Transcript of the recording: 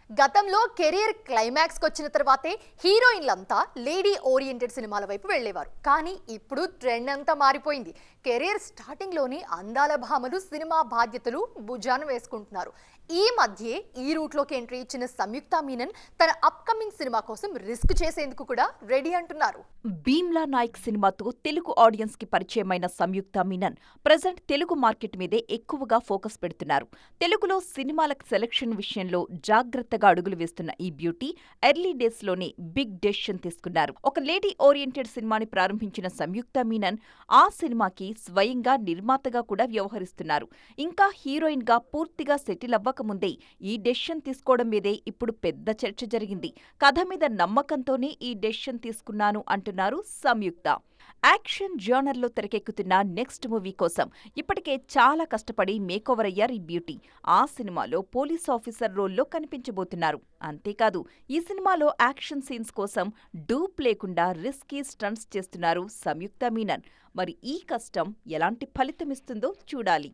గతంలో కెరీర్ క్లైమాక్స్కి వచ్చిన తర్వాతే హీరోయిన్లంతా లేడీ ఓరియంటెడ్ సినిమాల వైపు వెళ్ళేవారు. కానీ ఇప్పుడు ట్రెండ్ అంతా మారిపోయింది. కెరీర్ స్టార్టింగ్లోని అందాల భామలు సినిమా బాధ్యతలు భుజాన వేసుకుంటున్నారు. ఈ మధ్యే ఈ రూట్లోకి ఎంట్రీ ఇచ్చిన సంయుక్త మీనన్ తన అప్కమింగ్ సినిమా కోసం రిస్క్ చేసేందుకు కూడా రెడీ అంటున్నారు. భీమ్లా నాయక్ సినిమాతో తెలుగు ఆడియన్స్ కి పరిచయమైన సంయుక్త మీనన్ ప్రెజెంట్ తెలుగు మార్కెట్ మీదే ఎక్కువగా ఫోకస్ పెడుతున్నారు. తెలుగులో సినిమాల సెలక్షన్ విషయంలో జాగ్రత్తగా అడుగులు వేస్తున్న ఈ బ్యూటీ ఎర్లీ డేస్ లోనే బిగ్ డెసిషన్ తీసుకున్నారు. ఒక లేడీ ఓరియంటెడ్ సినిమాని ప్రారంభించిన సంయుక్త మీనన్ ఆ సినిమాకి స్వయంగా నిర్మాతగా కూడా వ్యవహరిస్తున్నారు. ఇంకా హీరోయిన్ గా పూర్తిగా సెటిల్ అవ్వకముందే ఈ డెసిషన్ తీసుకోవడం మీదే ఇప్పుడు పెద్ద చర్చ జరిగింది. కథ మీద నమ్మకంతోనే ఈ డెసిషన్ తీసుకున్నాను అంటున్నారు సంయుక్త. యాక్షన్ జర్నర్లో తెరకెక్కుతున్న నెక్స్ట్ మూవీ కోసం ఇప్పటికే చాలా కష్టపడి మేకోవర్ అయ్యారు ఈ బ్యూటీ. ఆ సినిమాలో పోలీస్ ఆఫీసర్ రోల్లో కనిపించబోతున్నారు. అంతేకాదు ఈ సినిమాలో యాక్షన్ సీన్స్ కోసం డూప్ లేకుండా రిస్కీ స్టంట్స్ చేస్తున్నారు సంయుక్త మీనన్. మరి ఈ కష్టం ఎలాంటి ఫలితమిస్తుందో చూడాలి.